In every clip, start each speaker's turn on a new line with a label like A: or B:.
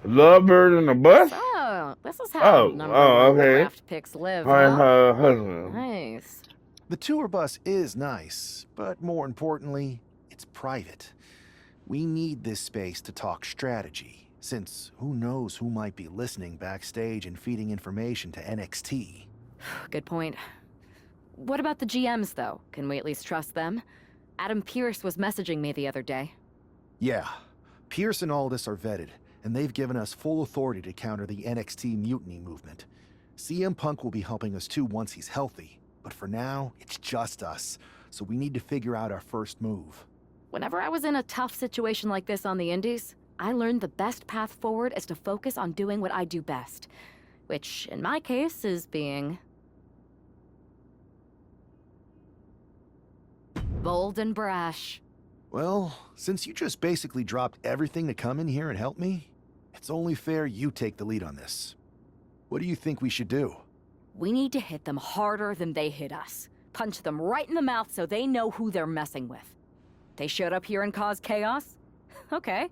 A: Lovebird in the bus?
B: So, this is how number one
A: okay.
B: draft picks live,
A: Her
B: huh?
A: husband.
B: Nice.
C: The tour bus is nice, but more importantly, it's private. We need this space to talk strategy, since who knows who might be listening backstage and feeding information to NXT.
B: Good point. What about the GMs, though? Can we at least trust them? Adam Pearce was messaging me the other day.
C: Yeah, Pearce and Aldis are vetted, and they've given us full authority to counter the NXT Mutiny movement. CM Punk will be helping us too once he's healthy, but for now, it's just us, so we need to figure out our first move.
B: Whenever I was in a tough situation like this on the Indies, I learned the best path forward is to focus on doing what I do best. Which, in my case, is being... bold and brash.
C: Well, since you just basically dropped everything to come in here and help me, it's only fair you take the lead on this. What do you think we should do?
B: We need to hit them harder than they hit us. Punch them right in the mouth so they know who they're messing with. They showed up here and caused chaos? Okay.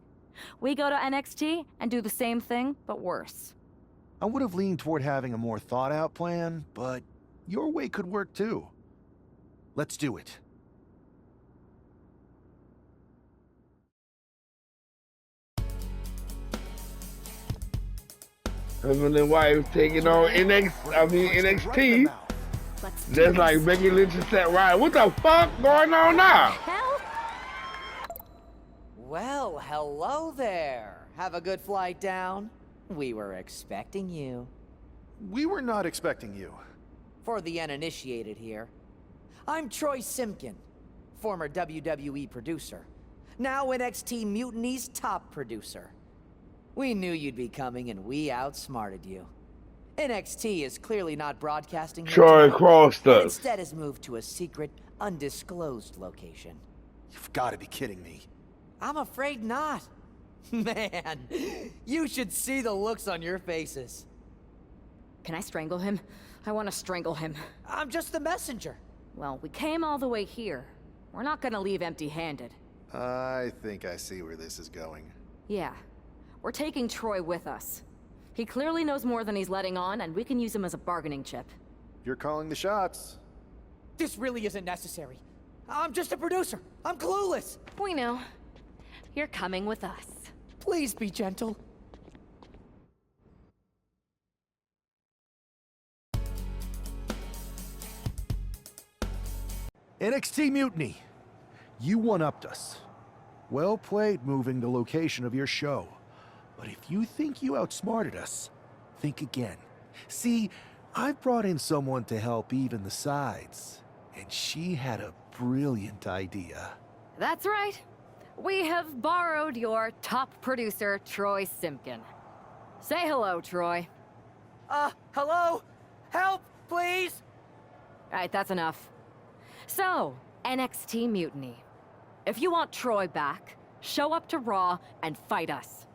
B: We go to NXT and do the same thing, but worse.
C: I would have leaned toward having a more thought-out plan, but your way could work too. Let's do it.
A: Husband and wife taking on NXT. That's like Becky Lynch and Seth Rollins. What the fuck going on now?
B: Hell?
D: Well, hello there. Have a good flight down. We were expecting you.
C: We were not expecting you.
D: For the uninitiated here, I'm Troy Simpkin, former WWE producer, now NXT Mutiny's top producer. We knew you'd be coming and we outsmarted you. NXT is clearly not broadcasting here
A: Troy
D: tonight,
A: crossed
D: but
A: us.
D: instead has moved to a secret, undisclosed location.
C: You've got to be kidding me.
D: I'm afraid not. Man, you should see the looks on your faces.
B: Can I strangle him? I want to strangle him.
D: I'm just the messenger.
B: Well, we came all the way here. We're not gonna leave empty-handed.
C: I think I see where this is going.
B: Yeah. We're taking Troy with us. He clearly knows more than he's letting on, and we can use him as a bargaining chip.
C: You're calling the shots.
D: This really isn't necessary. I'm just a producer. I'm clueless.
B: We know. You're coming with us.
D: Please be gentle.
C: NXT Mutiny. You one-upped us. Well played moving the location of your show. But if you think you outsmarted us, think again. See, I've brought in someone to help even the sides, and she had a brilliant idea.
B: That's right. We have borrowed your top producer, Troy Simpkin. Say hello, Troy.
D: Hello? Help, please?
B: All right, that's enough. So, NXT Mutiny. If you want Troy back, show up to Raw and fight us.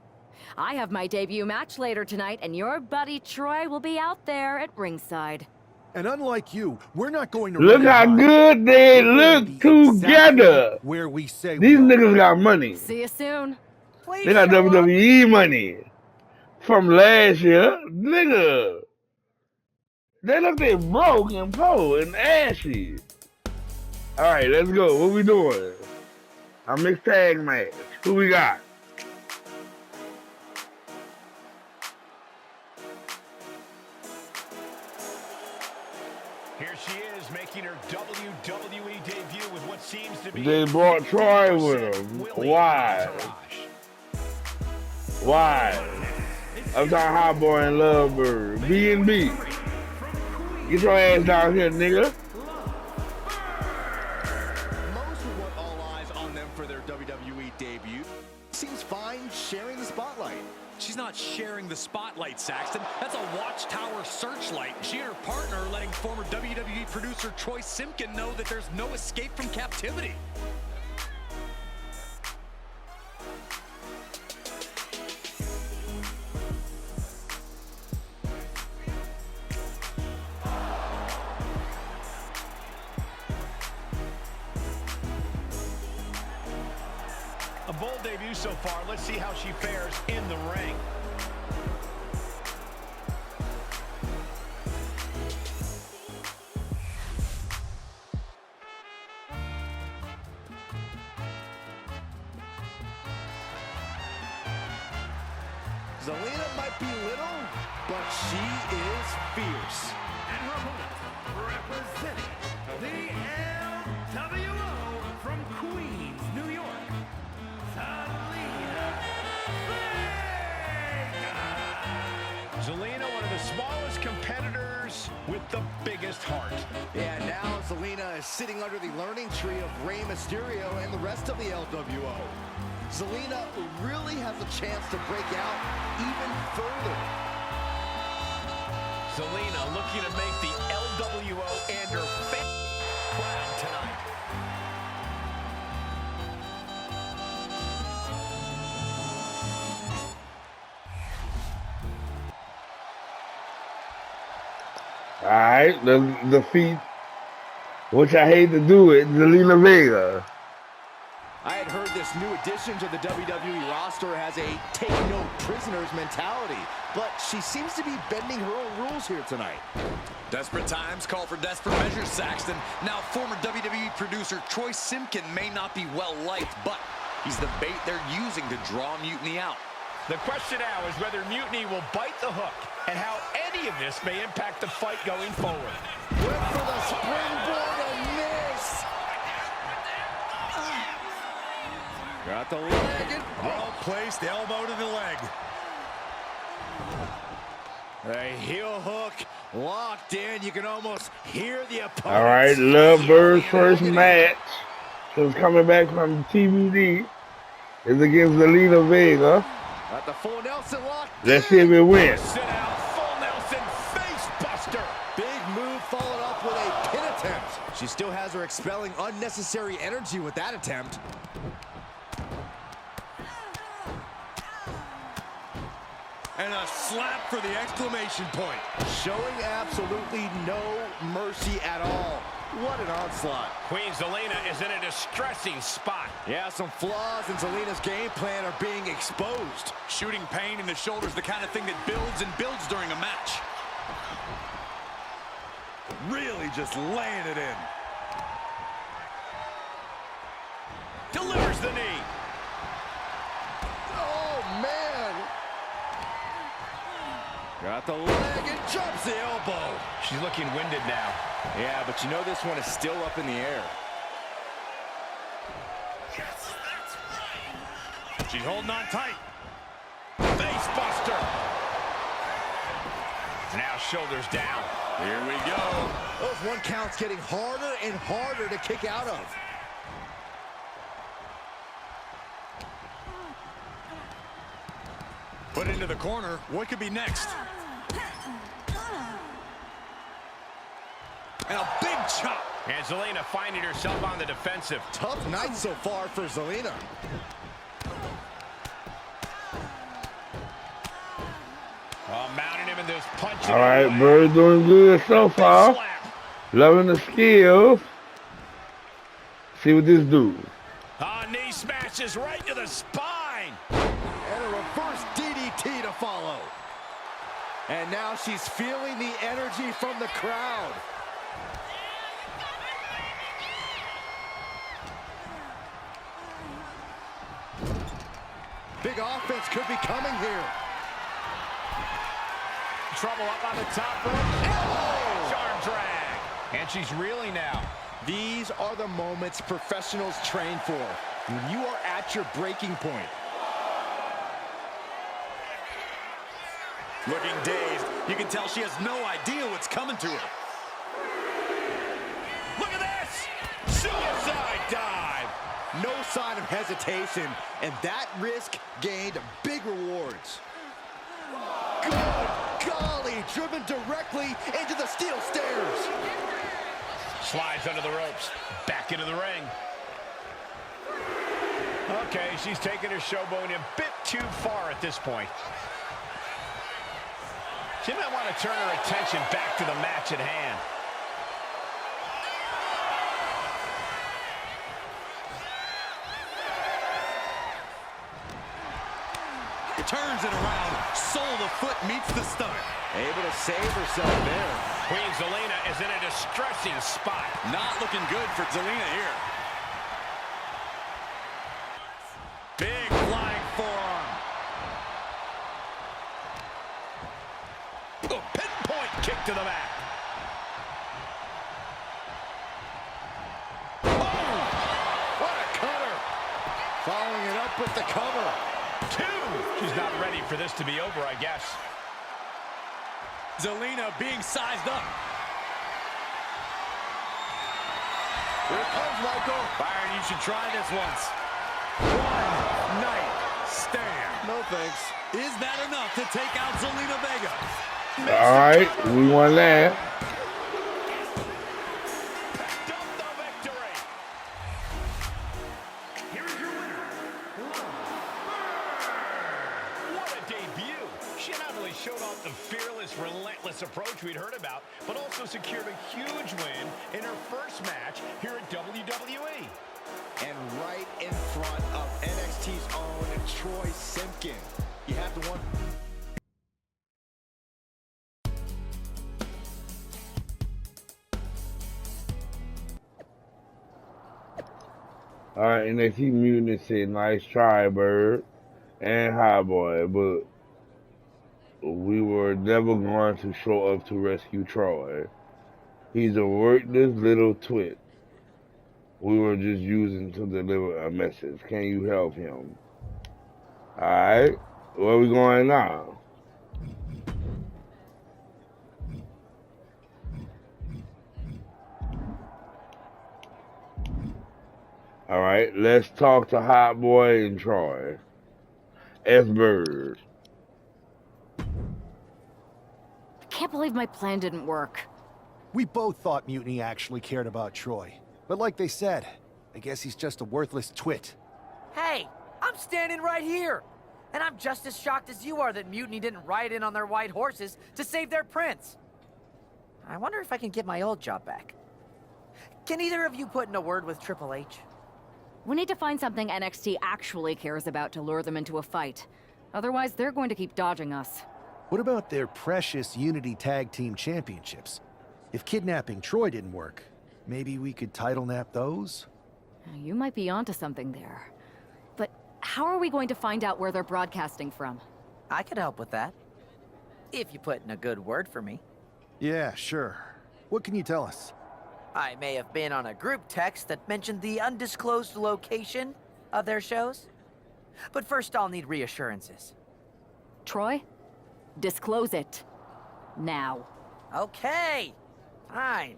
B: I have my debut match later tonight, and your buddy Troy will be out there at ringside.
C: And unlike you, we're not going to
A: Look how good they look together.
C: Where we say
A: These niggas got money.
B: See you soon.
D: Please
A: They got
D: show up.
A: WWE money from last year. Nigga. They look they broke and poor and ashy. Alright, let's go. What we doing? Our mixed tag match. Who we got?
E: Here she is, making her WWE debut with what seems to be...
A: They brought Troy with them. Why? Why? I'm talking HotBoi and Lovebird. B&B. Get your ass down here, nigga.
F: Most would want all eyes on them for their WWE debut. Seems fine sharing the spotlight.
E: She's not sharing the spotlight, Saxton. That's a watchtower searchlight. She and her partner are letting former WWE producer Troy Simpkin know that there's no escape from captivity. A bold debut so far. Let's see how she fares in the ring.
F: Zelina might be little, but she is fierce.
G: And her opponent, representing the LWO from Queens, New York,
H: Zelina, one of the smallest competitors with the biggest heart.
F: Yeah, now Zelina is sitting under the learning tree of Rey Mysterio and the rest of the LWO. Zelina really has a chance to break out even further.
H: Zelina looking to make the LWO and her fans proud tonight.
A: All right, the defeat, which I hate to do it, Zelina Vega.
F: I had heard this new addition to the WWE roster has a take no prisoners mentality, but she seems to be bending her own rules here tonight.
E: Desperate times call for desperate measures, Saxton. Now, former WWE producer Troy Simpkin may not be well-liked, but he's the bait they're using to draw Mutiny out.
H: The question now is whether Mutiny will bite the hook and how any of this may impact the fight going forward.
F: Went for the springboard and miss. Got the leg and
H: Well-placed elbow to the leg.
F: a heel hook locked in. You can almost hear the opponent.
A: All right, Love Bird's first match since coming back from TBD is against Zelina Vega.
F: Got the full Nelson lock.
A: Let's see if it wins.
H: Sit out, full Nelson face buster.
F: Big move followed up with a pin attempt. She still has her expelling unnecessary energy with that attempt.
H: And a slap for the exclamation point.
F: Showing absolutely no mercy at all. What an onslaught.
H: Queen Zelina is in a distressing spot.
F: Yeah, some flaws in Zelina's game plan are being exposed.
E: Shooting pain in the shoulder is the kind of thing that builds and builds during a match.
H: Really just laying it in.
E: Delivers the knee.
F: Oh, man. Got the leg and jumps the elbow.
H: She's looking winded now.
F: Yeah, but you know this one is still up in the air.
H: She's holding on tight. Face buster. Now shoulders down.
E: Here we go.
F: Those one counts getting harder and harder to kick out of.
E: Put into the corner. What could be next? And a big chop.
H: And Zelina finding herself on the defensive.
F: Tough night so far for Zelina.
H: Oh, mounting him in those punches.
A: All right, Byrd doing good so far. Loving the skills. See what this do.
H: Knee smashes right to the spine.
F: And a reverse DDT to follow. And now she's feeling the energy from the crowd. Big offense could be coming here.
H: Trouble up on the top rope. Arm drag. And she's reeling now.
F: These are the moments professionals train for. When you are at your breaking point.
E: Looking dazed. You can tell she has no idea what's coming to her.
H: Look at this. Suicide dive.
F: No sign of hesitation, and that risk gained big rewards. Good golly, driven directly into the steel stairs.
H: Slides under the ropes. Back into the ring. Okay, she's taking her showboat a bit too far at this point. She might want to turn her attention back to the match at hand.
E: Turns it around. Sole of the foot meets the stomach.
F: Able to save herself there.
H: Queen Zelina is in a distressing spot.
E: Not looking good for Zelina here. Big flying forearm.
H: to the mat.
F: What a cutter. Following it up with the cover.
H: 2. She's not ready for this to be over, I guess.
E: Zelina being sized up.
F: Here it comes, Michael.
E: Byron, you should try this once.
F: One night stand. No thanks.
E: Is that enough to take out Zelina Vega?
A: All right, we won that.
H: Picked up the victory.
G: Here is your winner,
H: What a debut. She not only showed off the fearless, relentless approach we'd heard about, but also secured a huge win in her first match here at WWE.
F: And right in front of NXT's own Troy Simpkin. You have to wonder.
A: All right, NXT Mutiny said, nice try, Byrd and HotBoi, but we were never going to show up to rescue Troy. He's a worthless little twit. We were just using to deliver a message. Can you help him? All right, where we going now? All right, let's talk to HotBoi and Troy. Byrd.
B: I can't believe my plan didn't work.
C: We both thought Mutiny actually cared about Troy. But like they said, I guess he's just a worthless twit.
D: Hey, I'm standing right here. And I'm just as shocked as you are that Mutiny didn't ride in on their white horses to save their prince. I wonder if I can get my old job back. Can either of you put in a word with Triple H?
B: We need to find something NXT actually cares about to lure them into a fight. Otherwise, they're going to keep dodging us.
C: What about their precious Unity Tag Team Championships? If kidnapping Troy didn't work, maybe we could title nap those?
B: You might be onto something there. But how are we going to find out where they're broadcasting from?
D: I could help with that. If you put in a good word for me.
C: Yeah, sure. What can you tell us?
D: I may have been on a group text that mentioned the undisclosed location of their shows. But first I'll need reassurances.
B: Troy? Disclose it. Now.
D: Okay, fine.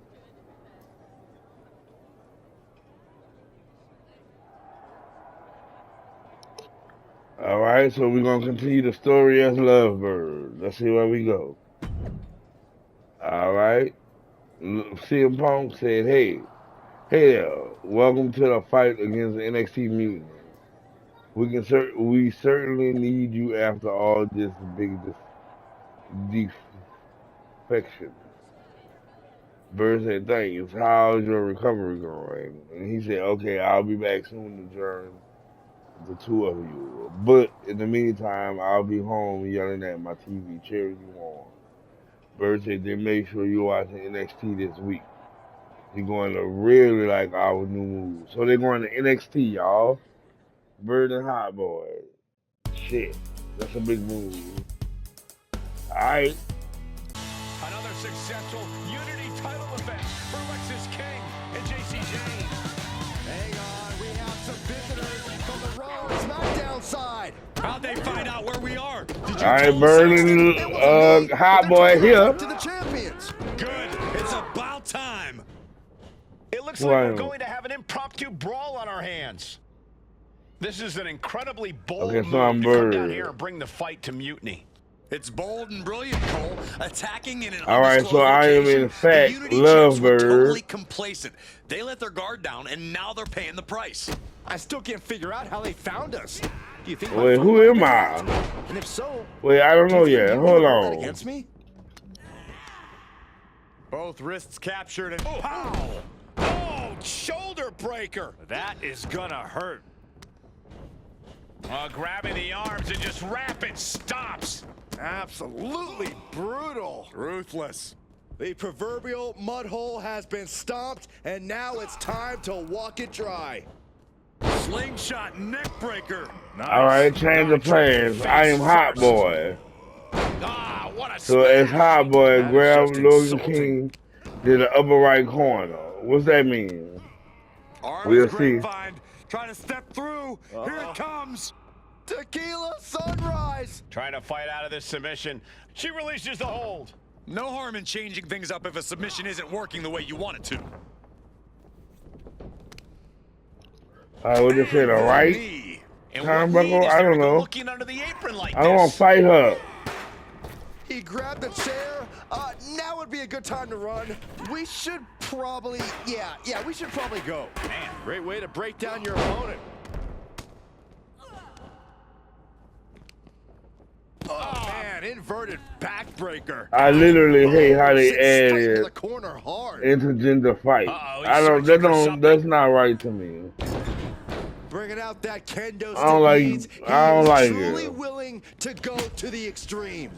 A: All right, so we're going to continue the story as Lovebird. Let's see where we go. All right. CM Punk said, hey there, welcome to the fight against NXT Mutiny. We certainly need you after all this big defection. Byrd said, thanks. How's your recovery going? And he said, okay, I'll be back soon to join the two of you. But in the meantime, I'll be home yelling at my TV, cheering you on. Byrd said, then make sure you're watching NXT this week. You're going to really like our new moves. So they're going to NXT, y'all. Byrd and HotBoi. Shit, that's a big move. All right.
H: Another successful Unity title event for Lexis King and Jayce.
F: Hang on, we have some visitors from the Raw and SmackDown side.
E: How'd they find out where we are? Did you
A: All right,
E: tell
A: Byrd
E: Sexton?
A: and HotBoi here.
F: To the champions.
E: Good. It's about time.
H: It looks like we're going to have an impromptu brawl on our hands. This is an incredibly bold move to come down here and bring the fight to Mutiny.
E: It's bold and brilliant, Cole. Attacking in an
A: All right, so I am in fact Lovebird.
E: Totally complacent. They let their guard down, and now they're paying the price.
F: I still can't figure out how they found us. Do you think?
A: Wait, who am I?
F: And if so,
A: Wait, I don't know yet. Hold on.
F: against me?
E: Both wrists captured and
H: Pow! Oh, shoulder breaker.
E: that is gonna hurt.
H: Grabbing the arms and just rapid stops.
F: Absolutely brutal.
E: Ruthless.
F: The proverbial mud hole has been stomped, and now it's time to walk it dry.
E: Slingshot neck breaker.
A: All right, change of plans. I am HotBoi.
H: Ah, what a
A: So as
H: smash.
A: HotBoi
F: That is
A: grabbed
F: just
A: Logan
F: insulting.
A: King to the upper right corner. What's that mean? We'll
F: Arms
A: see.
F: grapevine, trying to step through. Here it comes. Tequila Sunrise.
H: Trying to fight out of this submission. She releases the hold.
E: No harm in changing things up if a submission isn't working the way you want it to.
A: What they say, the right
E: Knee. And
A: turnbuckle?
E: what lead is
A: I
E: there
A: don't
E: to go
A: know.
E: looking under the apron like
A: I don't want
E: this?
A: to fight her.
F: He grabbed the chair. Now would be a good time to run. We should probably, we should probably go.
H: Man,
F: Great way to break down your opponent. Oh, man, inverted backbreaker.
A: I literally hate how they
F: Sits straight into
A: added
F: the corner hard.
A: intergender fight.
H: Uh-oh, he's
A: I don't.
H: searching
A: That
H: for
A: don't.
H: something.
A: That's not right to me.
F: Bringing out that kendo stick
A: I don't like-
F: means
A: I don't
F: he is
A: like
F: truly
A: it.
F: willing to go to the extreme.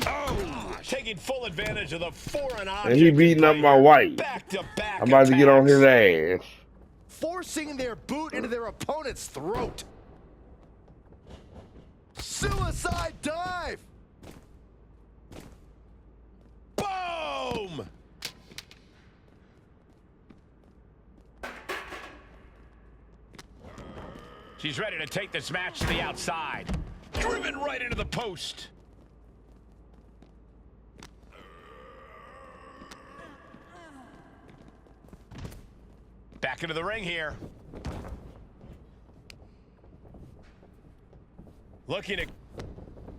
H: oh, taking full advantage of the foreign object.
A: And he beating up my wife.
H: Back-to-back
A: I'm about to get on his
H: attacks.
A: ass.
F: Forcing their boot into their opponent's throat. Suicide dive.
H: Boom! She's ready to take this match to the outside. Driven right into the post. Back into the ring here. Looking at...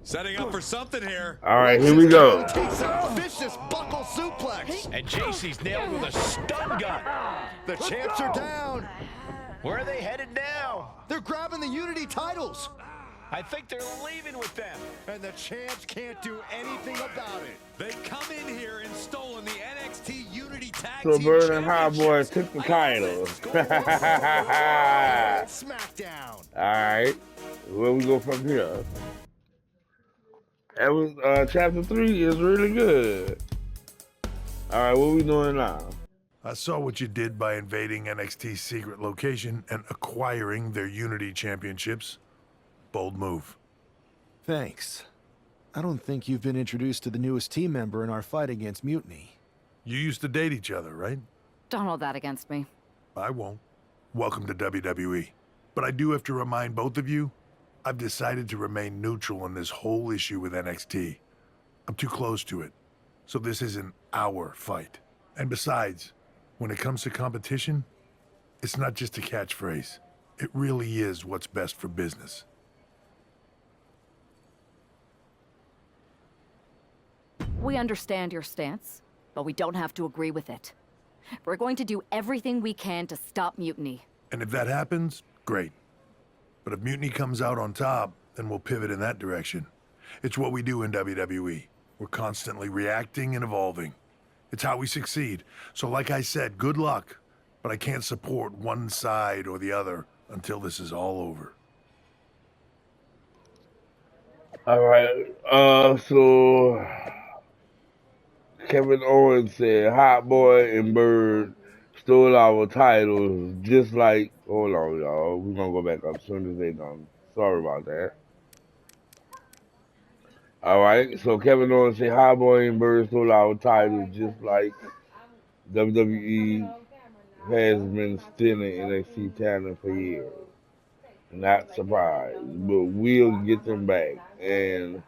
E: Setting up for something here.
A: All right, here we go.
F: Takes a vicious buckle suplex.
H: And Jayce's nailed with a stun gun.
F: The champs are down.
H: Where are they headed now?
F: They're grabbing the Unity titles.
H: I think they're leaving with them.
F: And the champs can't do anything about it.
E: They come in here and stolen the NXT Unity Tag
A: So
E: Team
A: Byrd and
E: Championships.
A: HotBoi took the title.
F: Smackdown.
A: All right, where we go from here? That was chapter 3 is really good. All right, what we doing now?
I: I saw what you did by invading NXT's secret location and acquiring their Unity Championships. Bold move.
C: Thanks. I don't think you've been introduced to the newest team member in our fight against Mutiny.
I: You used to date each other, right?
B: Don't hold that against me.
I: I won't. Welcome to WWE. But I do have to remind both of you, I've decided to remain neutral in this whole issue with NXT. I'm too close to it. So this isn't our fight. And besides, when it comes to competition, it's not just a catchphrase. It really is what's best for business.
B: We understand your stance, but we don't have to agree with it. We're going to do everything we can to stop Mutiny.
I: And if that happens, great. But if Mutiny comes out on top, then we'll pivot in that direction. It's what we do in WWE. We're constantly reacting and evolving. It's how we succeed. So like I said, good luck. But I can't support one side or the other until this is all over.
A: All right, so Kevin Owens said HotBoi and Byrd stole our titles just like, hold on y'all, we're gonna go back up as soon as they done. Sorry about that. Alright, so Kevin Owens said HotBoi and Byrd stole our titles just like WWE has been stealing NXT talent for years. Not surprised, but we'll get them back. And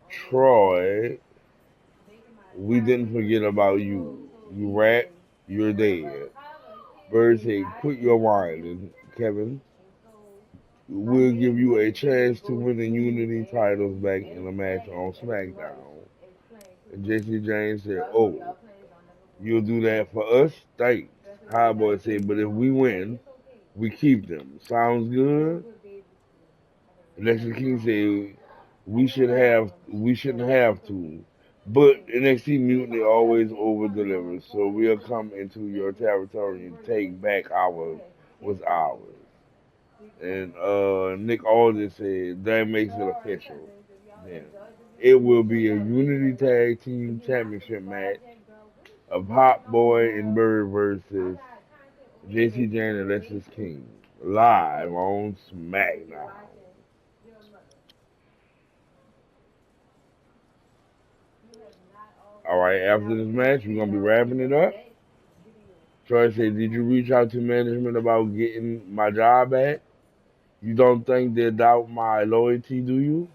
A: Troy, we didn't forget about you. You rat, you're dead. Byrd said, quit your whining, Kevin. We'll give you a chance to win the Unity titles back in a match on SmackDown. And Jayce James said, oh, you'll do that for us? Thanks. HotBoi said, but if we win, we keep them. Sounds good? Lexis King said, we shouldn't have to. But NXT Mutiny always over-delivers, so we'll come into your territory and take back what's ours. And Nick Aldis said, that makes it official. Yeah. It will be a Unity Tag Team Championship match of HotBoi and Byrd versus Jayce Jane and Lexis King, live on SmackDown. All right, after this match, we're gonna be wrapping it up. Troy said, "Did you reach out to management about getting my job back? You don't think they doubt my loyalty, do you?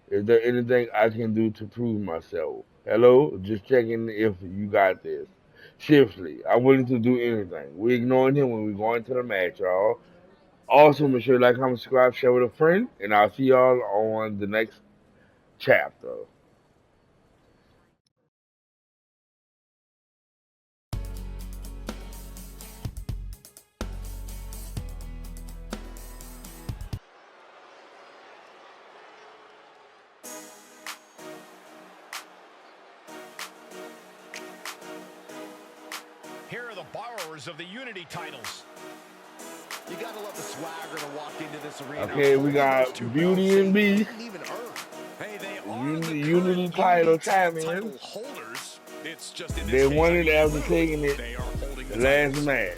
A: Is there anything I can do to prove myself? Hello, just checking if you got this. Shiftly, I'm willing to do anything. We ignoring him when we go into the match, y'all. Also, make sure you like, comment, subscribe, share with a friend, and I'll see y'all on the next chapter."
H: Here are the borrowers of the Unity titles.
F: You gotta love the swagger to walk into this arena.
A: Okay, we got Beauty and Beast,
E: Hey, they are
A: Unity Title Champions.
E: holders. It's just in this
A: They
E: case,
A: won
E: I
A: it
E: mean,
A: after taking it
E: they are holding
A: the
E: the
A: last
E: titles.
A: match.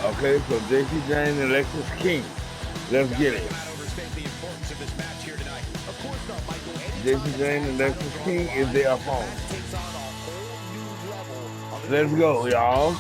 A: Okay, so Jayce and Lexis King. Let's get it. Jayce and Lexis King is their opponent. Let's go, y'all.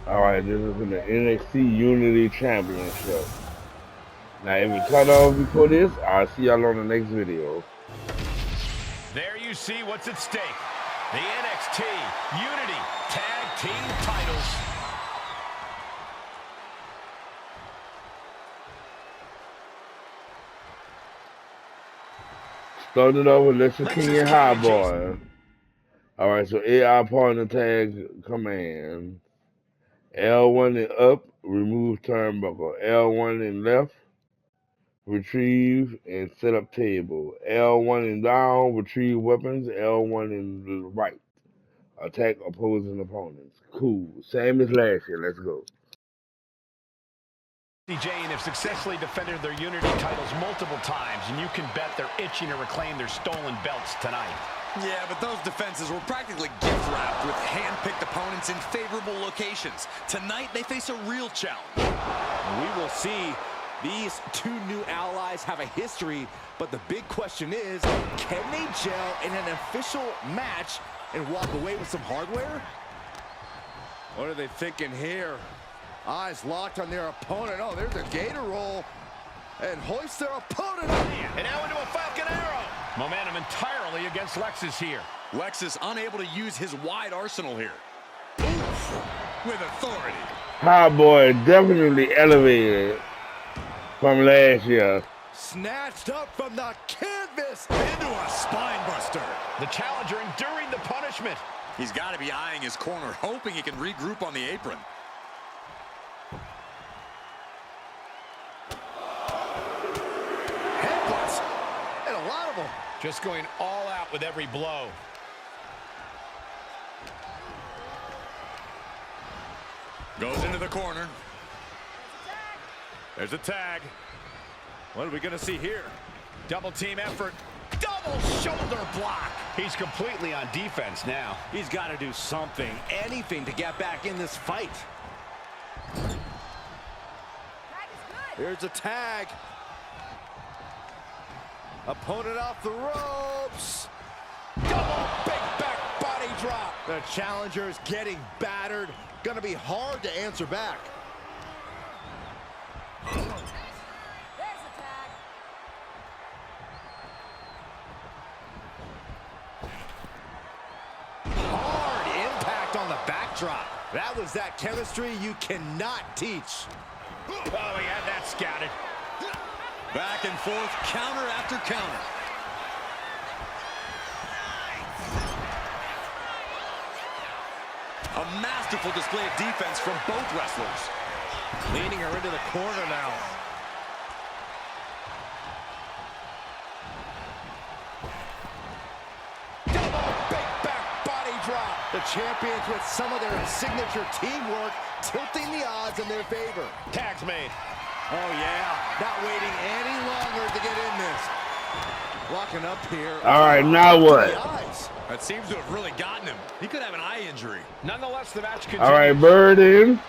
A: Alright, this is in the NXT Unity Championship. Now, if we cut off before this, I'll see y'all on the next video.
H: There you see what's at stake. The NXT Unity Tag Team Titles.
A: Started off with Lexis King and HotBoi. Alright, so AI partner tag command. L1 and up, remove turnbuckle. L1 and left, retrieve and set up table. L1 and down, retrieve weapons. L1 and right, attack opposing opponents. Cool. Same as last year. Let's go.
H: Jayce have successfully defended their Unity titles multiple times, and you can bet they're itching to reclaim their stolen belts tonight.
E: Yeah, but those defenses were practically gift-wrapped with hand-picked opponents in favorable locations. Tonight, they face a real challenge.
F: We will see. These two new allies have a history, but the big question is, can they gel in an official match and walk away with some hardware? What are they thinking here? Eyes locked on their opponent. Oh, there's a gator roll. And hoist their opponent up.
H: And now into a Falcon Arrow. Momentum entirely against Lexis here.
E: Lexis unable to use his wide arsenal here. Oof, with authority.
A: HotBoi definitely elevated from last year.
F: Snatched up from the canvas
E: Into a spine buster.
H: The challenger enduring the punishment.
E: He's got to be eyeing his corner, hoping he can regroup on the apron.
F: headbutts, and a lot of them.
H: Just going all out with every blow.
E: Goes into the corner.
F: There's a tag. What are we going to see here?
H: Double team effort. Double shoulder block. He's completely on defense now.
F: He's got to do something, anything to get back in this fight. Here's a tag. Opponent off the ropes. Double big back body drop. The challenger's getting battered. Gonna be hard to answer back.
B: There's a tag.
F: Hard impact on the backdrop. That was that chemistry you cannot teach.
H: Oh, he had that scouted.
E: Back and forth, counter after counter. A masterful display of defense from both wrestlers.
F: Leaning her into the corner now. Double big back body drop. The champions with some of their signature teamwork tilting the odds in their favor.
H: Tag's made.
F: Oh, yeah. Not waiting any longer to get in this. Walking up here.
A: All right, now what?
E: That seems to have really gotten him. He could have an eye injury.
H: Nonetheless, the match continues.
A: All right, Byrd in.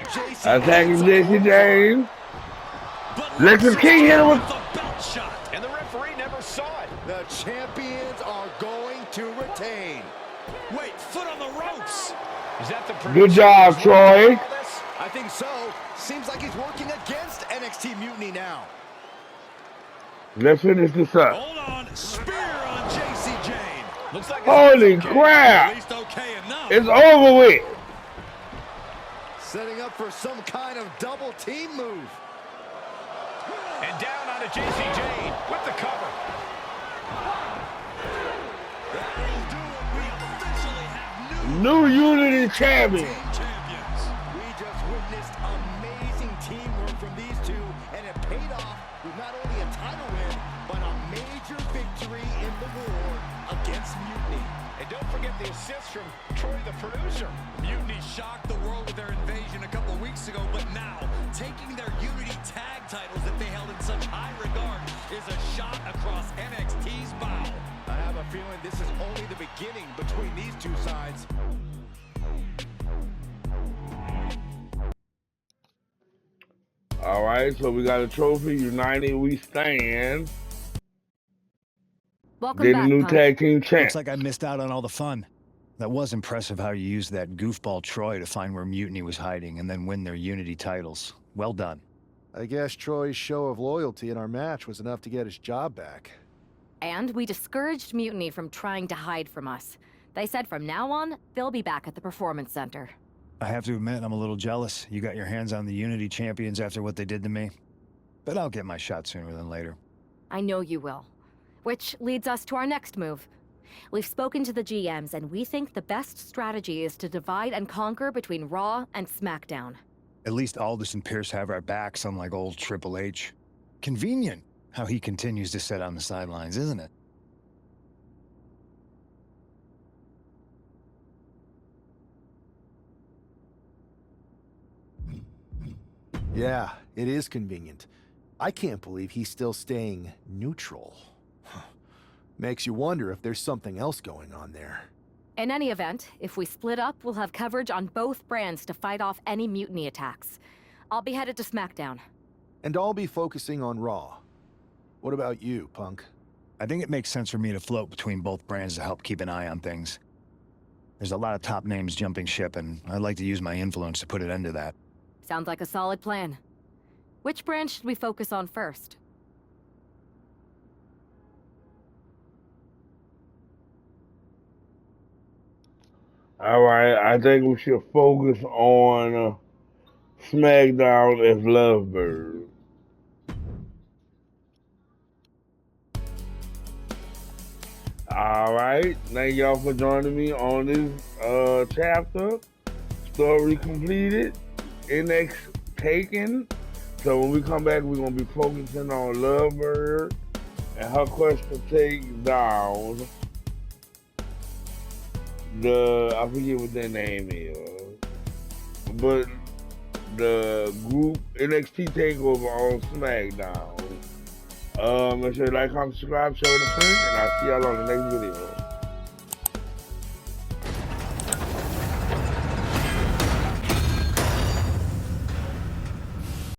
F: Jayce
A: Attacking Jayce James. Lexis King hit him with
E: the belt shot.
H: And the referee never saw it.
F: The champions are going to retain.
E: Wait, foot on the ropes.
H: Is that the
A: Good job, Troy.
F: I think so. Seems like he's working against NXT Mutiny now.
A: Let's finish this up.
E: Hold on. Spear on Jayce Jane.
H: Looks like
A: Holy
E: At
A: crap!
E: least okay enough.
A: It's over with.
F: Setting up for some kind of double team move.
H: And down onto Jayce Jane with the cover.
E: That'll do it. We officially have
A: New Unity Champions.
E: champions.
F: We just witnessed amazing teamwork from these two, and it paid off with not only a title win, but a major victory in the war against Mutiny.
H: And don't forget the assist from Troy, the producer.
E: Mutiny shocked the world with their invasion a couple weeks ago, but now taking their Unity tag titles that they held in such high regard is a shot across NXT's bow.
F: I have a feeling this is only the beginning between these two sides.
A: All right, so we got a trophy. United we stand.
B: Welcome
A: They're the
B: back,
A: new
B: Punk.
A: tag team champs.
J: Looks like I missed out on all the fun. That was impressive how you used that goofball Troy to find where Mutiny was hiding and then win their Unity titles. Well done.
C: I guess Troy's show of loyalty in our match was enough to get his job back.
B: And we discouraged Mutiny from trying to hide from us. They said from now on, they'll be back at the Performance Center.
J: I have to admit, I'm a little jealous. You got your hands on the Unity champions after what they did to me. But I'll get my shot sooner than later.
B: I know you will. Which leads us to our next move. We've spoken to the GMs, and we think the best strategy is to divide and conquer between Raw and SmackDown.
J: At least Aldous and Pierce have our backs, unlike old Triple H. Convenient how he continues to sit on the sidelines, isn't it?
C: Yeah, it is convenient. I can't believe he's still staying neutral. Makes you wonder if there's something else going on there.
B: In any event, if we split up, we'll have coverage on both brands to fight off any Mutiny attacks. I'll be headed to SmackDown.
C: And I'll be focusing on Raw. What about you, Punk?
J: I think it makes sense for me to float between both brands to help keep an eye on things. There's a lot of top names jumping ship, and I'd like to use my influence to put an end to that.
B: Sounds like a solid plan. Which brand should we focus on first?
A: All right, I think we should focus on SmackDown as Lovebird. All right, thank y'all for joining me on this chapter. Story completed. NX taken. So when we come back, we're gonna be focusing on Lovebird and her quest to take down I forget what their name is, but the group NXT TakeOver on SmackDown. Make sure you like, comment, subscribe, share with a friend, and I'll see y'all on the next video.